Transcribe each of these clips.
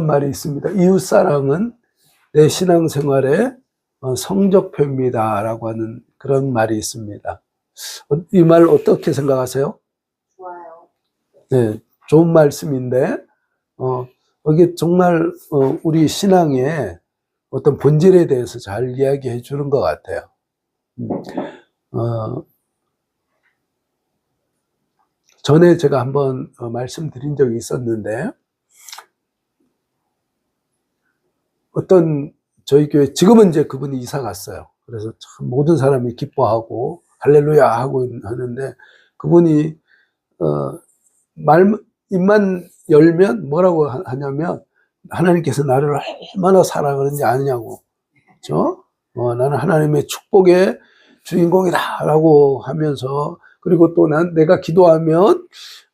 말이 있습니다. 이웃사랑은 내 신앙생활의 성적표입니다 라고 하는 그런 말이 있습니다. 이 말 어떻게 생각하세요? 좋아요. 네, 좋은 말씀인데 이게 정말 우리 신앙의 어떤 본질에 대해서 잘 이야기해 주는 것 같아요. 전에 제가 한번 말씀드린 적이 있었는데, 어떤 저희 교회, 지금은 이제 그분이 이사 갔어요. 그래서 참 모든 사람이 기뻐하고 할렐루야 하고 하는데, 그분이 입만 열면 뭐라고 하냐면, 하나님께서 나를 얼마나 사랑하는지 아느냐고, 그렇죠? 나는 하나님의 축복의 주인공이다 라고 하면서, 그리고 또 내가 기도하면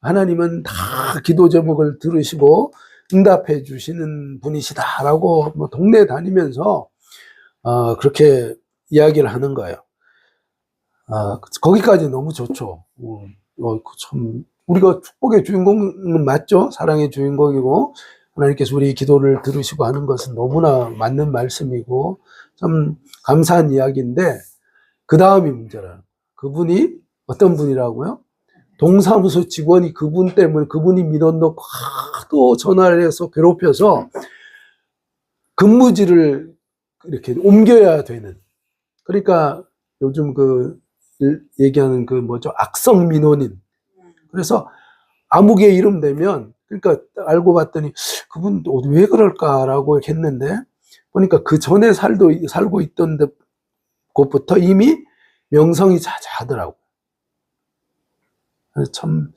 하나님은 다 기도 제목을 들으시고 응답해 주시는 분이시다 라고 뭐 동네 다니면서 그렇게 이야기를 하는 거예요. 거기까지 너무 좋죠. 참 우리가 축복의 주인공은 맞죠? 사랑의 주인공이고 하나님께서 우리 기도를 들으시고 하는 것은 너무나 맞는 말씀이고 참 감사한 이야기인데, 그 다음이 문제라는, 그분이 어떤 분이라고요? 동사무소 직원이 그분 때문에, 그분이 민원도 하도 전화를 해서 괴롭혀서 근무지를 이렇게 옮겨야 되는, 그러니까 요즘 얘기하는 뭐죠? 악성 민원인. 그래서 아무개 이름 되면, 그러니까 알고 봤더니 그분 왜 그럴까라고 했는데, 보니까 그 전에 살고 있던 곳부터 이미 명성이 자자하더라고요. 참,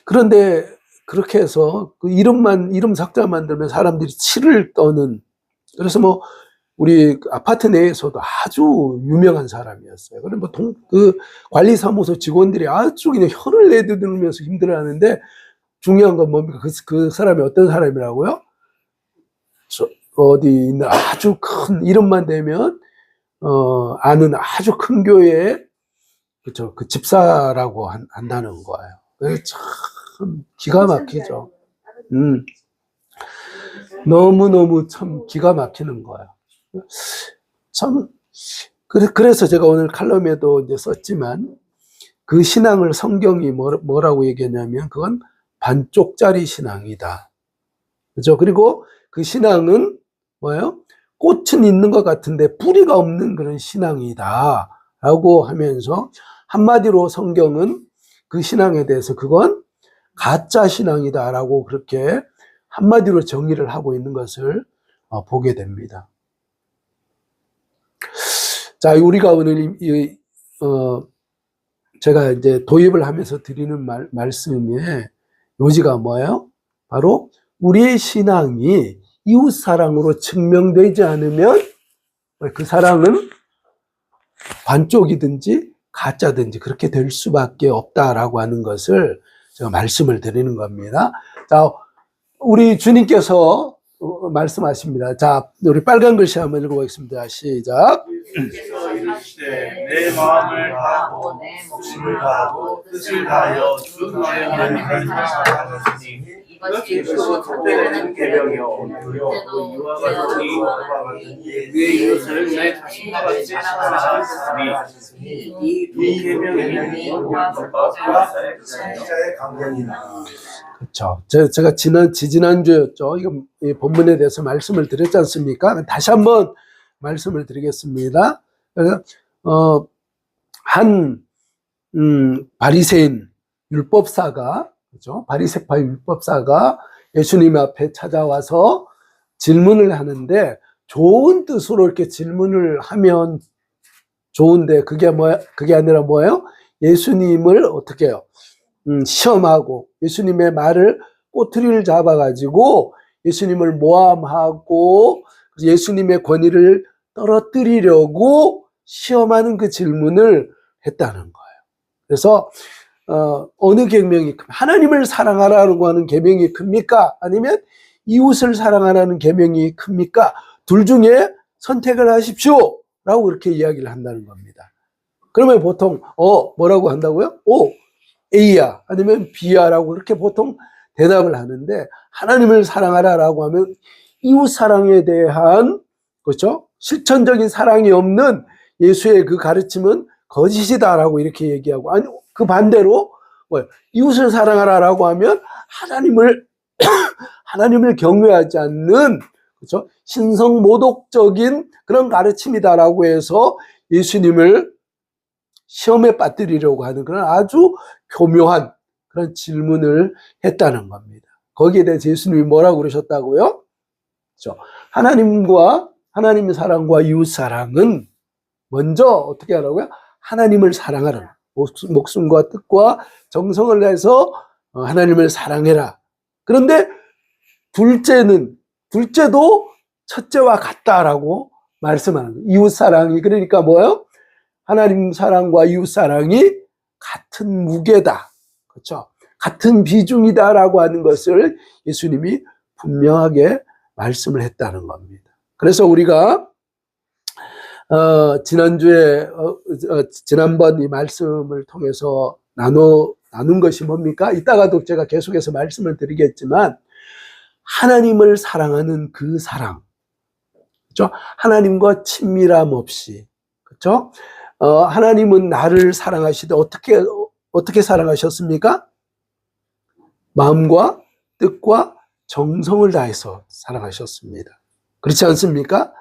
그런데 그렇게 해서 그 이름 삭자 만들면 사람들이 치를 떠는, 그래서 뭐 우리 아파트 내에서도 아주 유명한 사람이었어요. 그래 그 관리사무소 직원들이 아주 그냥 혀를 내두르면서 힘들어하는데, 중요한 건 뭡니까? 그 사람이 어떤 사람이라고요? 어디 있는 아주 큰 이름만 되면 아는 아주 큰 교회의, 그쵸, 그 집사라고 한다는 거예요. 그래서 참 기가 막히죠. 너무너무 참 기가 막히는 거예요. 참, 그래서 제가 오늘 칼럼에도 이제 썼지만, 그 신앙을 성경이 뭐라고 얘기하냐면, 그건 반쪽짜리 신앙이다. 그죠? 그리고 그 신앙은 뭐예요? 꽃은 있는 것 같은데 뿌리가 없는 그런 신앙이다 라고 하면서, 한마디로 성경은 그 신앙에 대해서 그건 가짜 신앙이다 라고 그렇게 한마디로 정의를 하고 있는 것을 보게 됩니다. 자, 우리가 오늘 제가 이제 도입을 하면서 드리는 말씀의 요지가 뭐예요? 바로 우리의 신앙이 이웃사랑으로 증명되지 않으면 그 사랑은 반쪽이든지 가짜든지 그렇게 될 수밖에 없다라고 하는 것을 제가 말씀을 드리는 겁니다. 자, 우리 주님께서 말씀하십니다. 자, 우리 빨간 글씨 한번 읽어보겠습니다. 시작. 주께서 이르시되 내 마음을 다하고 내 목숨을 다하고 뜻을 다하여 주 너의 하나님을 사랑하시니 이것이 주로 첫째는 계명이요 둘째도 이와 같으니 내 이웃을 내 자신과 같이 사랑하시니 이 두 계명이 율법과 선지자의 강령이라. 그렇죠. 제가 지난주였죠. 이 본문에 대해서 말씀을 드렸지 않습니까? 다시 한번 말씀을 드리겠습니다. 그래서 한 바리새인 율법사가, 그렇죠? 바리새파 율법사가 예수님 앞에 찾아와서 질문을 하는데, 좋은 뜻으로 이렇게 질문을 하면 좋은데 그게 아니라 뭐예요? 예수님을 어떻게 해요? 시험하고 예수님의 말을 꼬투리를 잡아가지고 예수님을 모함하고 예수님의 권위를 떨어뜨리려고 시험하는 그 질문을 했다는 거예요. 그래서 어느 계명이 하나님을 사랑하라고 하는 계명이 큽니까? 아니면 이웃을 사랑하라는 계명이 큽니까? 둘 중에 선택을 하십시오 라고 그렇게 이야기를 한다는 겁니다. 그러면 보통 뭐라고 한다고요? A야 아니면 B야 라고 그렇게 보통 대답을 하는데, 하나님을 사랑하라라고 하면 이웃 사랑에 대한, 그렇죠? 실천적인 사랑이 없는 예수의 그 가르침은 거짓이다라고 이렇게 얘기하고, 아니 그 반대로 뭐예요? 이웃을 사랑하라라고 하면 하나님을 경외하지 않는, 그렇죠? 신성 모독적인 그런 가르침이다라고 해서 예수님을 시험에 빠뜨리려고 하는 그런 아주 교묘한 그런 질문을 했다는 겁니다. 거기에 대해서 예수님이 뭐라고 그러셨다고요? 그렇죠? 하나님의 사랑과 이웃 사랑은 먼저 어떻게 하라고요? 하나님을 사랑하라. 목숨과 뜻과 정성을 다해서 하나님을 사랑해라. 그런데 둘째도 첫째와 같다라고 말씀하는 거예요. 이웃 사랑이, 그러니까 뭐예요? 하나님 사랑과 이웃 사랑이 같은 무게다. 그렇죠? 같은 비중이다라고 하는 것을 예수님이 분명하게 말씀을 했다는 겁니다. 그래서 우리가 지난번 이 말씀을 통해서 나눈 것이 뭡니까? 이따가도 제가 계속해서 말씀을 드리겠지만, 하나님을 사랑하는 그 사랑, 그렇죠? 하나님과 친밀함 없이, 그렇죠? 하나님은 나를 사랑하시되 어떻게 사랑하셨습니까? 마음과 뜻과 정성을 다해서 사랑하셨습니다. 그렇지 않습니까?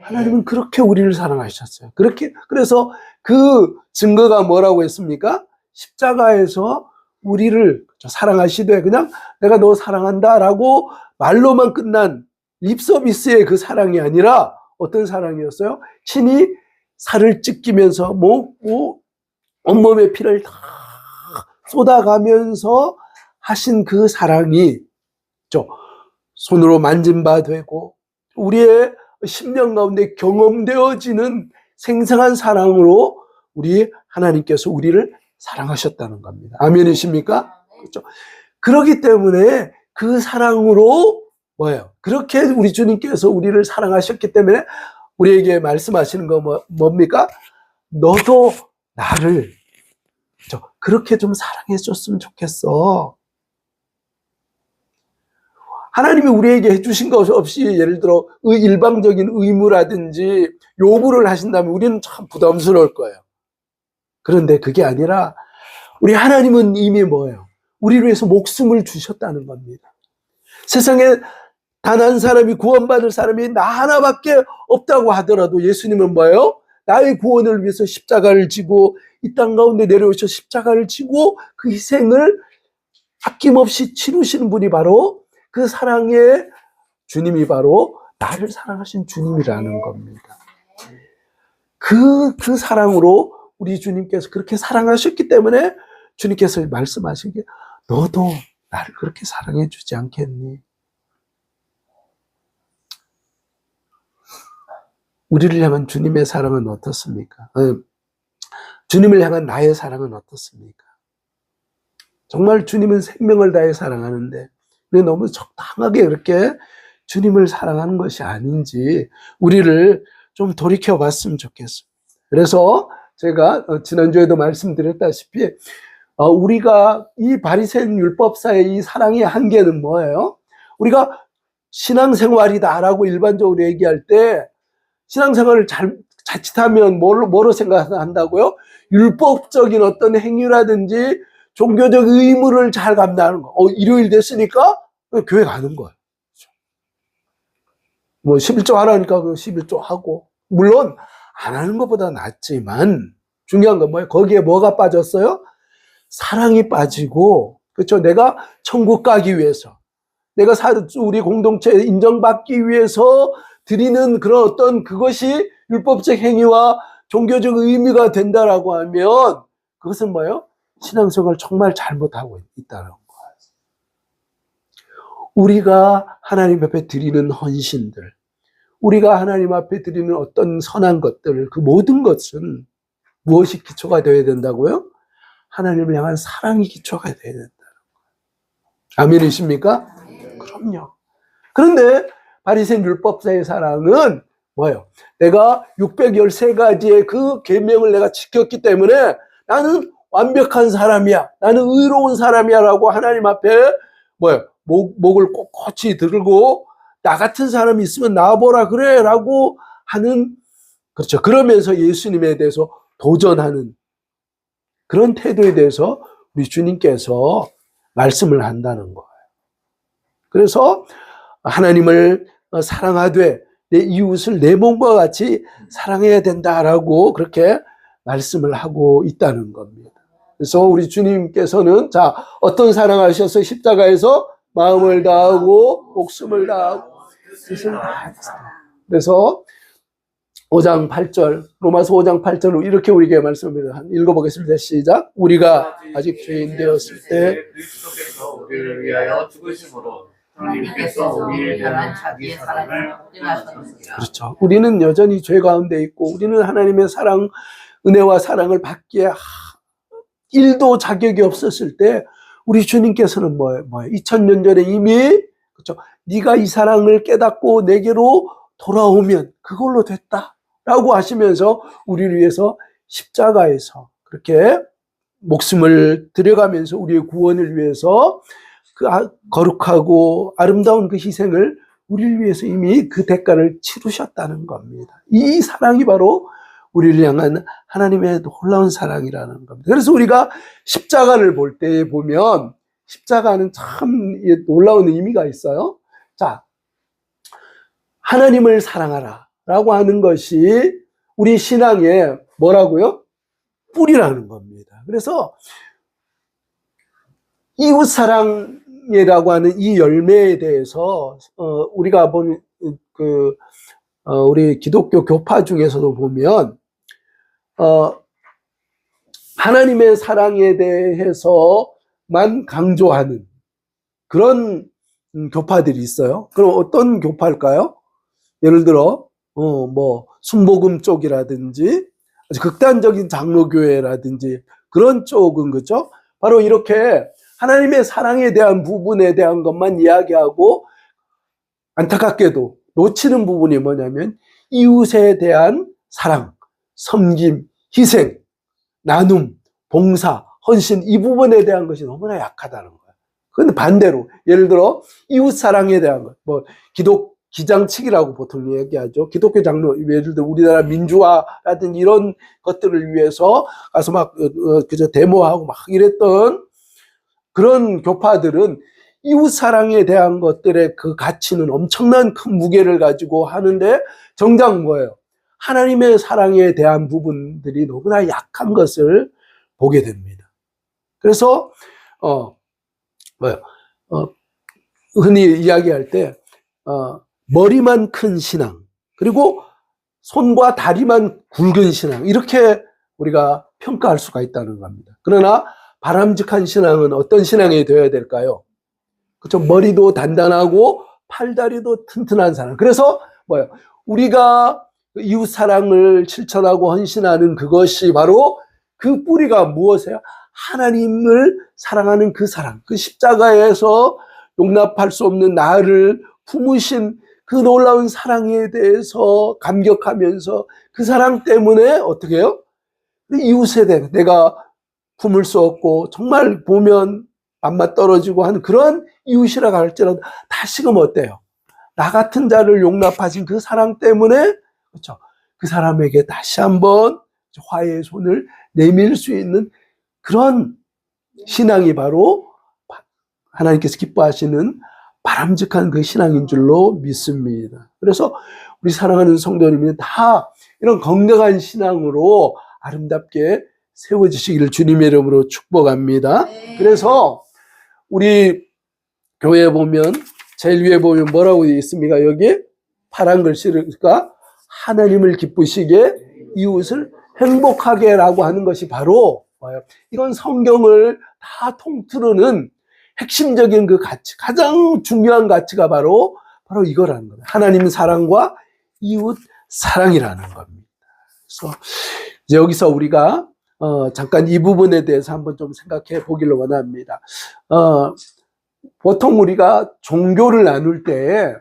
하나님은 그렇게 우리를 사랑하셨어요. 그래서 그 증거가 뭐라고 했습니까? 십자가에서 우리를 사랑하시되, 그냥 내가 너 사랑한다라고 말로만 끝난 립서비스의 그 사랑이 아니라 어떤 사랑이었어요? 친히 살을 찢기면서 온몸에 피를 다 쏟아가면서 하신 그 사랑이 손으로 만진 바 되고 우리의 심령 가운데 경험되어지는 생생한 사랑으로 우리 하나님께서 우리를 사랑하셨다는 겁니다. 아멘이십니까? 그렇죠? 그렇기 때문에 그 사랑으로 뭐예요? 그렇게 우리 주님께서 우리를 사랑하셨기 때문에 우리에게 말씀하시는 거 뭡니까? 너도 나를 그렇게 좀 사랑해 줬으면 좋겠어. 하나님이 우리에게 해주신 것 없이 예를 들어 일방적인 의무라든지 요구를 하신다면 우리는 참 부담스러울 거예요. 그런데 그게 아니라 우리 하나님은 이미 뭐예요? 우리를 위해서 목숨을 주셨다는 겁니다. 세상에 단 한 사람이 구원받을 사람이 나 하나밖에 없다고 하더라도 예수님은 뭐예요? 나의 구원을 위해서 십자가를 지고 이 땅 가운데 내려오셔 십자가를 지고 그 희생을 아낌없이 치르시는 분이 바로 그 사랑의 주님이 바로 나를 사랑하신 주님이라는 겁니다. 그 사랑으로 우리 주님께서 그렇게 사랑하셨기 때문에 주님께서 말씀하신 게 너도 나를 그렇게 사랑해 주지 않겠니? 우리를 향한 주님의 사랑은 어떻습니까? 주님을 향한 나의 사랑은 어떻습니까? 정말 주님은 생명을 다해 사랑하는데 우리 너무 적당하게 그렇게 주님을 사랑하는 것이 아닌지 우리를 좀 돌이켜 봤으면 좋겠습니다. 그래서 제가 지난주에도 말씀드렸다시피 우리가 이 바리새인 율법사의 이 사랑의 한계는 뭐예요? 우리가 신앙생활이다라고 일반적으로 얘기할 때 신앙생활을 자칫하면 뭐로 생각한다고요? 율법적인 어떤 행위라든지 종교적 의무를 잘 감당하는 거. 일요일 됐으니까 교회 가는 거예요. 뭐 11조 하라니까 그 11조 하고. 물론 안 하는 것보다 낫지만 중요한 건 뭐예요? 거기에 뭐가 빠졌어요? 사랑이 빠지고, 그렇죠? 내가 천국 가기 위해서, 내가 우리 공동체에 인정받기 위해서 드리는 그런 어떤 그것이 율법적 행위와 종교적 의미가 된다라고 하면 그것은 뭐예요? 신앙생활을 정말 잘못하고 있다는 거예요. 우리가 하나님 앞에 드리는 헌신들, 우리가 하나님 앞에 드리는 어떤 선한 것들, 그 모든 것은 무엇이 기초가 되어야 된다고요? 하나님을 향한 사랑이 기초가 되어야 된다는 거예요. 아멘이십니까? 그럼요. 그런데 바리새인 율법사의 사랑은 뭐예요? 내가 613가지의 그 계명을 내가 지켰기 때문에 나는 완벽한 사람이야, 나는 의로운 사람이야 라고 하나님 앞에 목을 꼿꼿이 들고 나 같은 사람이 있으면 나와보라 그래 라고 하는, 그렇죠. 그러면서 예수님에 대해서 도전하는 그런 태도에 대해서 우리 주님께서 말씀을 한다는 거예요. 그래서 하나님을 사랑하되 내 이웃을 내 몸과 같이 사랑해야 된다라고 그렇게 말씀을 하고 있다는 겁니다. 그래서 우리 주님께서는 자, 어떤 사랑하셔서 십자가에서 마음을 다하고 목숨을 다하고 뜻을 다했다. 그래서 5장 8절, 로마서 5장 8절로 이렇게 우리에게 말씀합니다. 읽어보겠습니다. 시작. 우리가 아직 죄인 되었을 때 그리스도께서 우리를 위하여 죽으심으로 하나님께서 우리를 향한 자기의 사랑을 확증하셨습니다. 그렇죠. 우리는 여전히 죄 가운데 있고 우리는 하나님의 사랑, 은혜와 사랑을 받기에 1도 자격이 없었을 때 우리 주님께서는 뭐예요? 2000년 전에 이미, 그렇죠. 네가 이 사랑을 깨닫고 내게로 돌아오면 그걸로 됐다라고 하시면서 우리를 위해서 십자가에서 그렇게 목숨을 들여가면서 우리의 구원을 위해서 그 거룩하고 아름다운 그 희생을 우리를 위해서 이미 그 대가를 치르셨다는 겁니다. 이 사랑이 바로 우리를 향한 하나님의 놀라운 사랑이라는 겁니다. 그래서 우리가 십자가를 볼 때 보면 십자가는 참 놀라운 의미가 있어요. 자, 하나님을 사랑하라 라고 하는 것이 우리 신앙의 뭐라고요? 뿌리라는 겁니다. 그래서 이웃사랑이라고 하는 이 열매에 대해서 우리가 본 우리 기독교 교파 중에서도 보면 하나님의 사랑에 대해서만 강조하는 그런 교파들이 있어요. 그럼 어떤 교파일까요? 예를 들어 순복음 쪽이라든지 아주 극단적인 장로교회라든지 그런 쪽은 그죠? 바로 이렇게 하나님의 사랑에 대한 부분에 대한 것만 이야기하고 안타깝게도 놓치는 부분이 뭐냐면 이웃에 대한 사랑, 섬김, 희생, 나눔, 봉사, 헌신 이 부분에 대한 것이 너무나 약하다는 거예요. 그런데 반대로 예를 들어 이웃 사랑에 대한 것, 기장치기라고 보통 얘기하죠. 기독교 장로, 예를 들어 우리나라 민주화라든지 이런 것들을 위해서 가서 그저 데모하고 막 이랬던 그런 교파들은 이웃 사랑에 대한 것들의 그 가치는 엄청난 큰 무게를 가지고 하는데 정작 뭐예요? 하나님의 사랑에 대한 부분들이 너무나 약한 것을 보게 됩니다. 그래서 흔히 이야기할 때 머리만 큰 신앙 그리고 손과 다리만 굵은 신앙 이렇게 우리가 평가할 수가 있다는 겁니다. 그러나 바람직한 신앙은 어떤 신앙이 되어야 될까요? 그렇죠. 머리도 단단하고 팔다리도 튼튼한 사람. 그래서 우리가 이웃 사랑을 실천하고 헌신하는 그것이 바로 그 뿌리가 무엇이에요? 하나님을 사랑하는 그 사랑, 그 십자가에서 용납할 수 없는 나를 품으신 그 놀라운 사랑에 대해서 감격하면서 그 사랑 때문에 어떻게 해요? 이웃에 대해 내가 품을 수 없고 정말 보면 맘맛 떨어지고 하는 그런 이웃이라고 할지라도 다시금 어때요? 나 같은 자를 용납하신 그 사랑 때문에 그렇죠? 그 사람에게 다시 한번 화해의 손을 내밀 수 있는 그런 신앙이 바로 하나님께서 기뻐하시는 바람직한 그 신앙인 줄로 믿습니다. 그래서 우리 사랑하는 성도님이 다 이런 건강한 신앙으로 아름답게 세워지시기를 주님의 이름으로 축복합니다. 그래서 우리 교회에 보면 제일 위에 보면 뭐라고 있습니까? 여기 파란 글씨가 하나님을 기쁘시게 이웃을 행복하게 라고 하는 것이 바로 뭐예요? 이건 성경을 다 통틀어는 핵심적인 그 가치, 가장 중요한 가치가 바로 이거라는 겁니다. 하나님 사랑과 이웃 사랑이라는 겁니다. 그래서 이제 여기서 우리가 잠깐 이 부분에 대해서 한번 좀 생각해 보기를 원합니다. 보통 우리가 종교를 나눌 때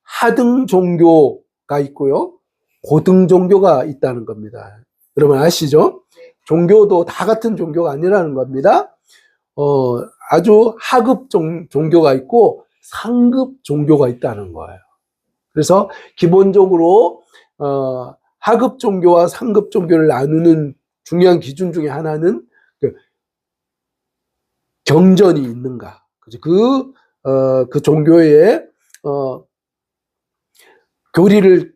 하등 종교가 있고요, 고등 종교가 있다는 겁니다. 여러분 아시죠? 종교도 다 같은 종교가 아니라는 겁니다. 아주 하급 종교가 있고 상급 종교가 있다는 거예요. 그래서 기본적으로 하급 종교와 상급 종교를 나누는 중요한 기준 중에 하나는 경전이 있는가. 그 종교의 교리를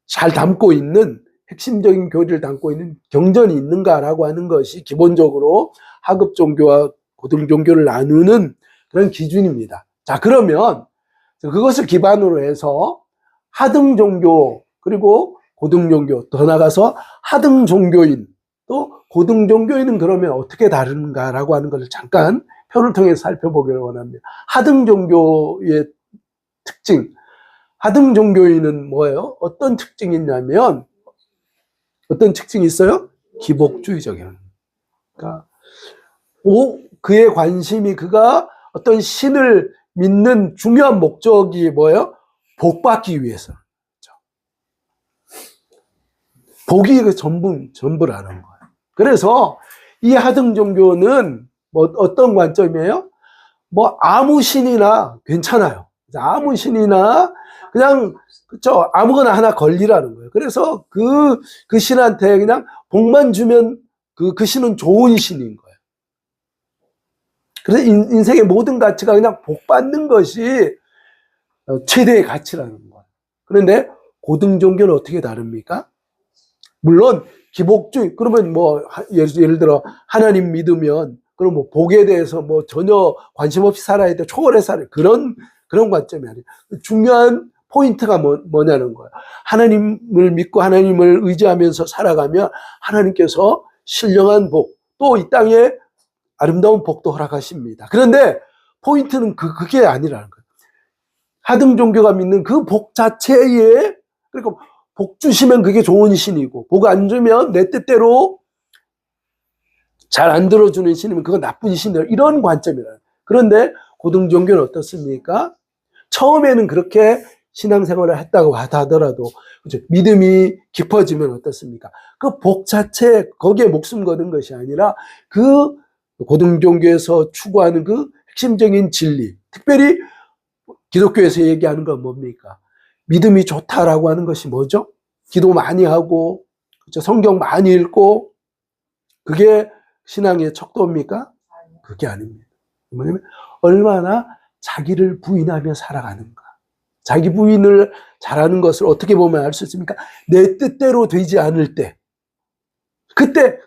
잘 담고 있는, 핵심적인 교리를 담고 있는 경전이 있는가라고 하는 것이 기본적으로 하급 종교와 고등 종교를 나누는 그런 기준입니다. 자, 그러면 그것을 기반으로 해서 하등 종교, 그리고 고등 종교, 더 나아가서 하등 종교인, 또 고등 종교인은 그러면 어떻게 다른가라고 하는 것을 잠깐 표를 통해서 살펴보기를 원합니다. 하등 종교의 특징, 하등 종교인은 뭐예요? 어떤 특징이 있냐면, 어떤 특징이 있어요? 기복주의적이에요. 그러니까 그의 관심이, 그가 어떤 신을 믿는 중요한 목적이 뭐예요? 복받기 위해서. 복이 그 전부라는 거예요. 그래서 이 하등 종교는 어떤 관점이에요? 아무 신이나 괜찮아요. 아무 신이나 그냥, 그쵸, 아무거나 하나 걸리라는 거예요. 그래서 그 신한테 그냥 복만 주면 그 신은 좋은 신인 거예요. 그래서 인생의 모든 가치가 그냥 복 받는 것이 최대의 가치라는 거예요. 그런데 고등 종교는 어떻게 다릅니까? 물론 기복주의, 그러면 예를 들어 하나님 믿으면 그럼 복에 대해서 전혀 관심 없이 살아야 돼, 초월해 살아야 돼, 그런 관점이 아니에요. 중요한 포인트가 뭐냐는 거예요. 하나님을 믿고 하나님을 의지하면서 살아가면 하나님께서 신령한 복, 또 이 땅에 아름다운 복도 허락하십니다. 그런데 포인트는 그게 아니라는 거예요. 하등 종교가 믿는 그 복 자체에, 그러니까 복 주시면 그게 좋은 신이고, 복 안 주면 내 뜻대로 잘 안 들어주는 신이면 그건 나쁜 신이다, 이런 관점이라는. 그런데 고등 종교는 어떻습니까? 처음에는 그렇게 신앙생활을 했다고 하더라도, 그렇죠, 믿음이 깊어지면 어떻습니까? 그 복 자체, 거기에 목숨 거는 것이 아니라 그 고등 종교에서 추구하는 그 핵심적인 진리, 특별히 기독교에서 얘기하는 건 뭡니까? 믿음이 좋다라고 하는 것이 뭐죠? 기도 많이 하고, 그렇죠, 성경 많이 읽고, 그게 신앙의 척도입니까? 그게 아닙니다. 뭐냐면 얼마나 자기를 부인하며 살아가는가. 자기 부인을 잘하는 것을 어떻게 보면 알 수 있습니까? 내 뜻대로 되지 않을 때, 그때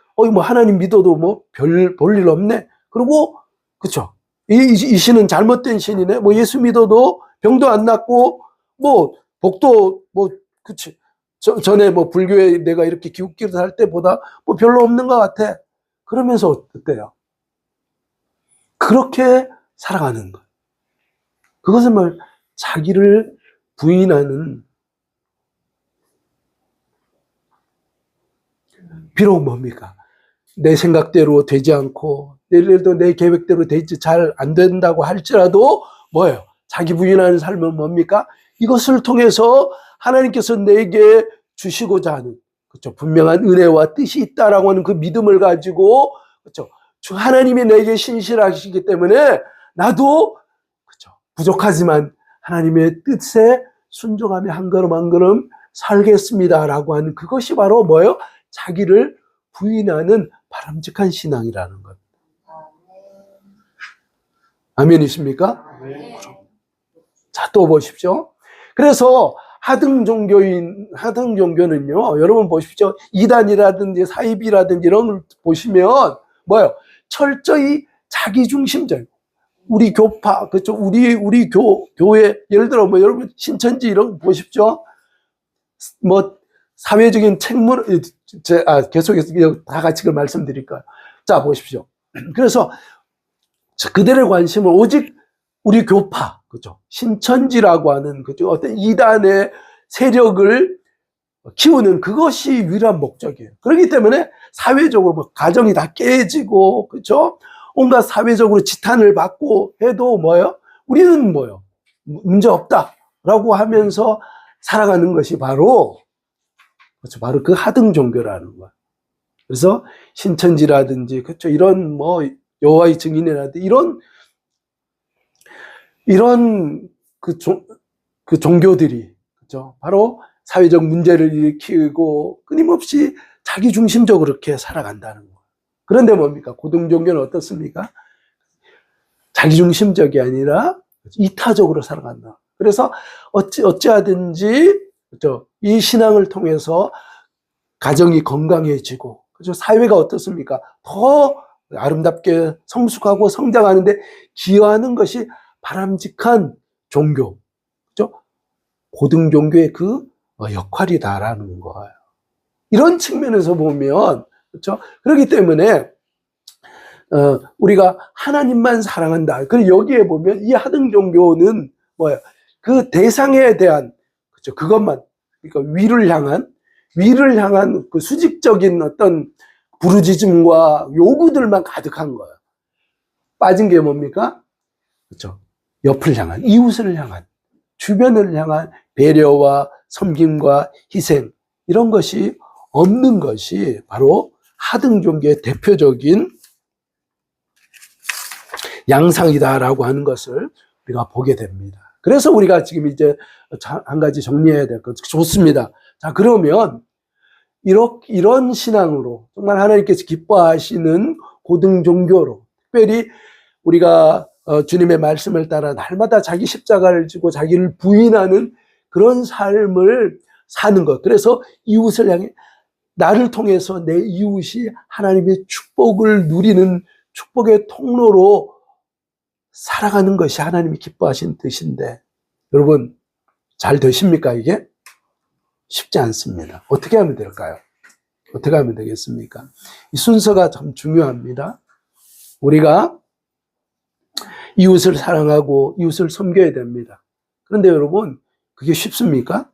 하나님 믿어도 별 볼 일 없네. 그리고 그렇죠, 이 신은 잘못된 신이네. 예수 믿어도 병도 안 낫고 복도 그치, 전에 불교에 내가 이렇게 기웃기웃 할 때보다 별로 없는 것 같아. 그러면서 어때요? 그렇게 살아가는 거예요. 그것은 자기를 부인하는, 비록 뭡니까? 내 생각대로 되지 않고, 예를 들어 내 계획대로 잘 안 된다고 할지라도 뭐예요? 자기 부인하는 삶은 뭡니까? 이것을 통해서 하나님께서 내게 주시고자 하는, 그렇죠, 분명한 은혜와 뜻이 있다라고 하는 그 믿음을 가지고, 그렇죠, 하나님이 내게 신실하시기 때문에 나도, 그렇죠, 부족하지만 하나님의 뜻에 순종하며 한 걸음 한 걸음 살겠습니다라고 하는, 그것이 바로 뭐예요? 자기를 부인하는 바람직한 신앙이라는 것. 아멘이십니까? 자, 또 보십시오. 그래서 하등 종교는요, 여러분 보십시오. 이단이라든지 사입이라든지 이런 걸 보시면 뭐예요? 철저히 자기중심적. 우리 교파, 그렇죠? 우리 교회, 예를 들어 여러분 신천지 이런 거 보십시오. 사회적인 책무, 계속해서 다 같이 그걸 말씀드릴까요? 자, 보십시오. 그래서 그들의 관심은 오직 우리 교파, 그죠? 신천지라고 하는, 그죠? 어떤 이단의 세력을 키우는, 그것이 유일한 목적이에요. 그렇기 때문에 사회적으로 가정이 다 깨지고, 그죠? 온갖 사회적으로 지탄을 받고 해도 뭐예요? 우리는 뭐예요? 문제 없다라고 하면서 살아가는 것이 바로, 그렇죠, 바로 그 하등 종교라는 거예요. 그래서 신천지라든지, 그렇죠, 이런 여호와의 증인이라든지 이런 그 종교들이, 그죠? 바로 사회적 문제를 일으키고 끊임없이 자기중심적으로 그렇게 살아간다는 거예요. 그런데 뭡니까? 고등종교는 어떻습니까? 자기중심적이 아니라 이타적으로 살아간다. 그래서 어찌하든지, 그죠? 이 신앙을 통해서 가정이 건강해지고, 그죠? 사회가 어떻습니까? 더 아름답게 성숙하고 성장하는데 기여하는 것이 바람직한 종교, 그죠? 고등종교의 그 역할이다라는 거예요. 이런 측면에서 보면, 그렇죠? 그렇기 때문에 우리가 하나님만 사랑한다. 그리고 여기에 보면 이 하등 종교는 뭐예요? 그 대상에 대한, 그렇죠? 그것만, 그러니까 위를 향한 그 수직적인 어떤 부르짖음과 요구들만 가득한 거예요. 빠진 게 뭡니까? 그렇죠? 옆을 향한, 이웃을 향한, 주변을 향한 배려와 섬김과 희생, 이런 것이 없는 것이 바로 하등 종교의 대표적인 양상이다라고 하는 것을 우리가 보게 됩니다. 그래서 우리가 지금 이제 한 가지 정리해야 될 것, 좋습니다. 자, 그러면 이런 신앙으로 정말 하나님께서 기뻐하시는 고등 종교로, 특별히 우리가 주님의 말씀을 따라 날마다 자기 십자가를 지고 자기를 부인하는 그런 삶을 사는 것. 그래서 이웃을 향해 나를 통해서 내 이웃이 하나님의 축복을 누리는 축복의 통로로 살아가는 것이 하나님이 기뻐하신 뜻인데, 여러분 잘 되십니까? 이게 쉽지 않습니다. 어떻게 하면 될까요? 어떻게 하면 되겠습니까? 이 순서가 참 중요합니다. 우리가 이웃을 사랑하고 이웃을 섬겨야 됩니다. 그런데 여러분, 그게 쉽습니까?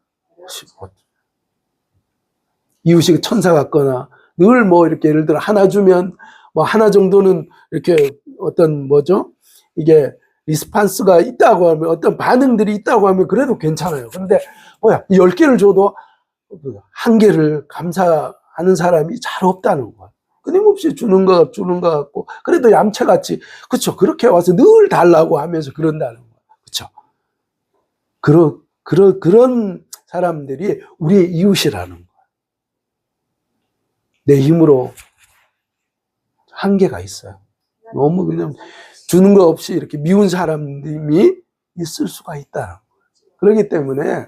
이웃이 천사 같거나 늘 뭐 이렇게 예를 들어 하나 주면 뭐 하나 정도는 이렇게 어떤 뭐죠? 이게 리스판스가 있다고 하면, 어떤 반응들이 있다고 하면 그래도 괜찮아요. 그런데 10개를 줘도 1개를 감사하는 사람이 잘 없다는 거야. 끊임없이 주는 것 같고, 그래도 얌체같이, 그쵸? 그렇게 와서 늘 달라고 하면서 그런다는 거야. 그쵸? 그런 사람들이 우리의 이웃이라는 거야. 내 힘으로 한계가 있어요. 너무 그냥 주는 거 없이 이렇게 미운 사람이 있을 수가 있다. 그렇기 때문에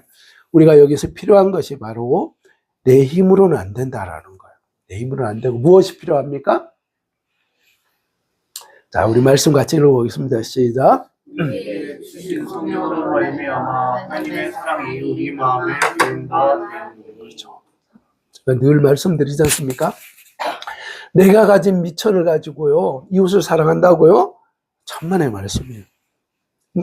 우리가 여기서 필요한 것이 바로 내 힘으로는 안 된다라는 거예요. 내 힘으로는 안 되고 무엇이 필요합니까? 자, 우리 말씀 같이 읽어보겠습니다. 시작. 주신 성령으로 말미암아 하나님의 사랑이 우리 마음에 된다. 그렇죠. 제가 늘 말씀드리지 않습니까? 내가 가진 미천을 가지고요, 이웃을 사랑한다고요? 천만의 말씀이에요.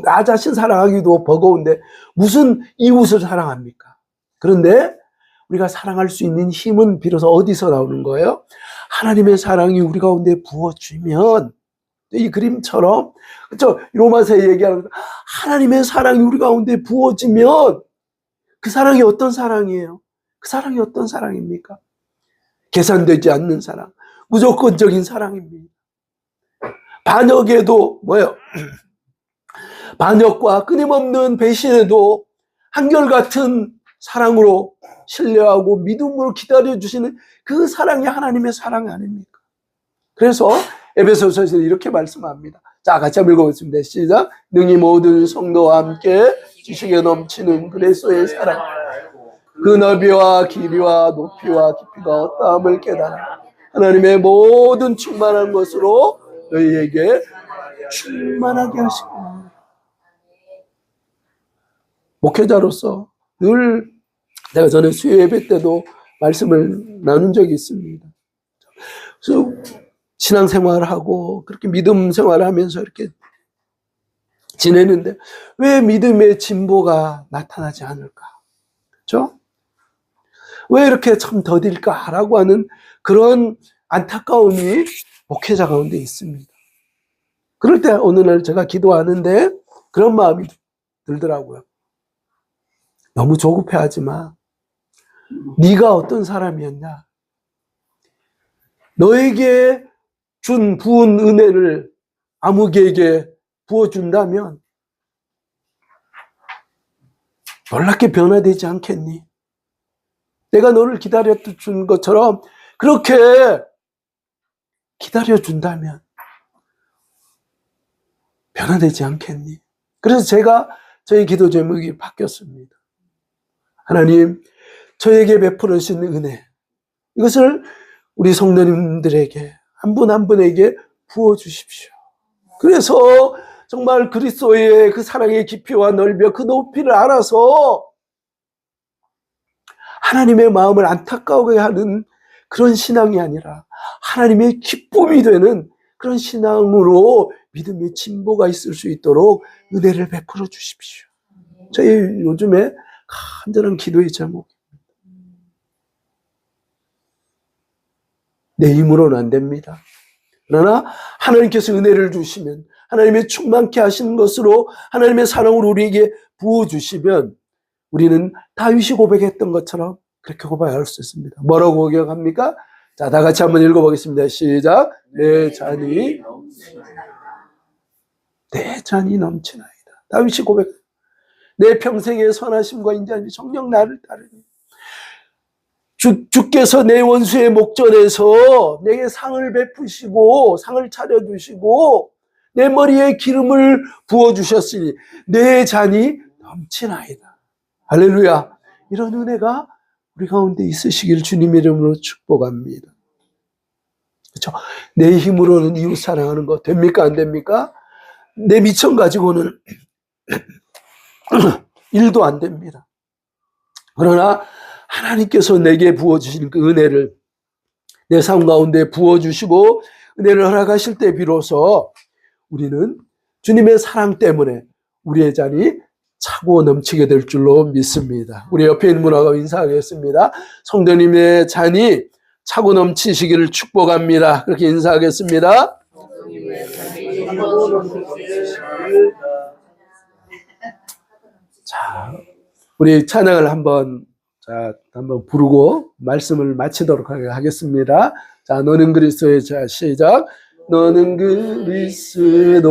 나 자신 사랑하기도 버거운데 무슨 이웃을 사랑합니까? 그런데 우리가 사랑할 수 있는 힘은 비로소 어디서 나오는 거예요? 하나님의 사랑이 우리 가운데 부어지면, 이 그림처럼, 그렇죠? 로마서에 얘기하는 하나님의 사랑이 우리 가운데 부어지면 그 사랑이 어떤 사랑이에요? 그 사랑이 어떤 사랑입니까? 계산되지 않는 사랑, 무조건적인 사랑입니다. 반역에도 뭐예요? 반역과 끊임없는 배신에도 한결같은 사랑으로 신뢰하고 믿음으로 기다려주시는 그 사랑이 하나님의 사랑이 아닙니까? 그래서 에베소서에서 이렇게 말씀합니다. 자, 같이 한번 읽어보겠습니다. 시작. 능히 모든 성도와 함께 지식에 넘치는 그리스도의 사랑, 그 너비와 길이와 높이와 깊이가 어떠함을 깨달아 하나님의 모든 충만한 것으로 너희에게 충만하게 하시고. 목회자로서 늘 내가 전에 수요 예배 때도 말씀을 나눈 적이 있습니다. 그래서 신앙생활을 하고 그렇게 믿음 생활을 하면서 이렇게 지내는데 왜 믿음의 진보가 나타나지 않을까? 그렇죠? 왜 이렇게 참 더딜까라고 하는 그런 안타까움이 목회자 가운데 있습니다. 그럴 때 어느 날 제가 기도하는데 그런 마음이 들더라고요. 너무 조급해하지 마. 네가 어떤 사람이었냐? 너에게 부은 은혜를 아무개에게 부어준다면 놀랍게 변화되지 않겠니? 내가 너를 기다려준 것처럼 그렇게 기다려준다면 변화되지 않겠니? 그래서 저희 기도 제목이 바뀌었습니다. 하나님, 저에게 베풀으신 은혜, 이것을 우리 성도님들에게 한 분 한 분에게 부어주십시오. 그래서 정말 그리스도의 그 사랑의 깊이와 넓이와 그 높이를 알아서 하나님의 마음을 안타까워하게 하는 그런 신앙이 아니라 하나님의 기쁨이 되는 그런 신앙으로 믿음의 진보가 있을 수 있도록 은혜를 베풀어 주십시오. 저희 요즘에 간절한 기도의 제목입니다. 내 힘으로는 안 됩니다. 그러나 하나님께서 은혜를 주시면 하나님의 충만케 하시는 것으로 하나님의 사랑으로 우리에게 부어주시면 우리는 다윗이 고백했던 것처럼 그렇게 고백할 수 있습니다. 뭐라고 고백합니까? 자, 다 같이 한번 읽어보겠습니다. 시작. 내 잔이 넘치나이다. 다윗이 고백. 내 평생의 선하심과 인자함이 정녕 나를 따르니 주께서 내 원수의 목전에서 내게 상을 베푸시고 상을 차려주시고 내 머리에 기름을 부어주셨으니 내 잔이 넘치나이다. 할렐루야. 이런 은혜가 우리 가운데 있으시길 주님 이름으로 축복합니다. 그렇죠? 내 힘으로는 이웃 사랑하는 거 됩니까? 안 됩니까? 내 미천 가지고는 일도 안 됩니다. 그러나 하나님께서 내게 부어주신 그 은혜를 내 삶 가운데 부어주시고 은혜를 허락하실 때 비로소 우리는 주님의 사랑 때문에 우리의 잔이 차고 넘치게 될 줄로 믿습니다. 우리 옆에 있는 분하고 인사하겠습니다. 성도님의 잔이 차고 넘치시기를 축복합니다. 그렇게 인사하겠습니다. 자, 우리 찬양을 한번 부르고 말씀을 마치도록 하겠습니다. 자, 너는 그리스도의 자 시작. 너는 그리스도의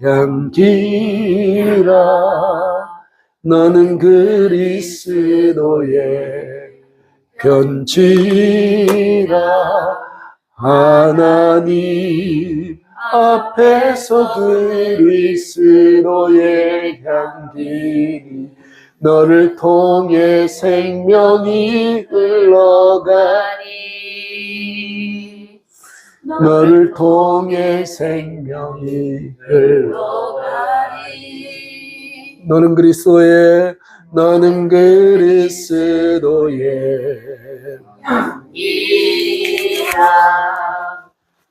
향기라. 너는 그리스도의 편지라. 하나님 앞에서 그리스도의 향기 너를 통해 생명이 흘러가니 너를 통해 생명이 흘러가니 너는 그리스도의 향기라.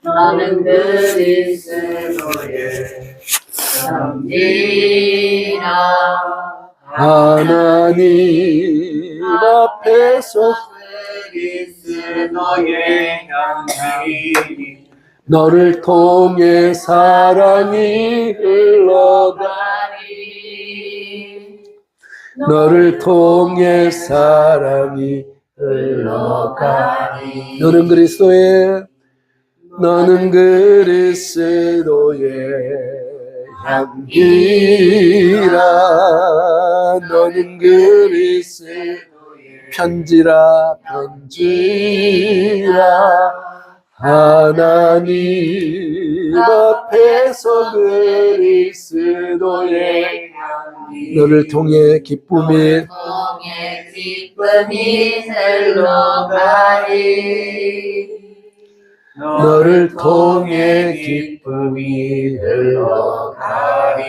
너는 그리스도의 향기라. 하나님 앞에서 그리스도의 향기 너를 통해 사랑이 흘러가니 너를 통해 사랑이 흘러가니 너는 그리스도의 향기라. 너는 그리스도의 편지라. 하나님 앞에서 그리스도의 너를 통해 기쁨이 흘러가니 너를 통해 기쁨이 흘러가리.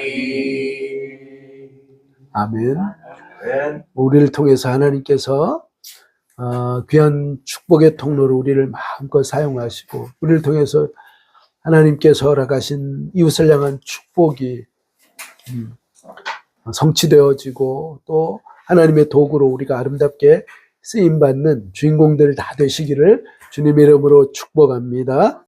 아멘. 우리를 통해서 하나님께서 귀한 축복의 통로로 우리를 마음껏 사용하시고 우리를 통해서 하나님께서 허락하신 이웃을 향한 축복이 성취되어지고 또 하나님의 도구로 우리가 아름답게 쓰임받는 주인공들 다 되시기를 주님의 이름으로 축복합니다.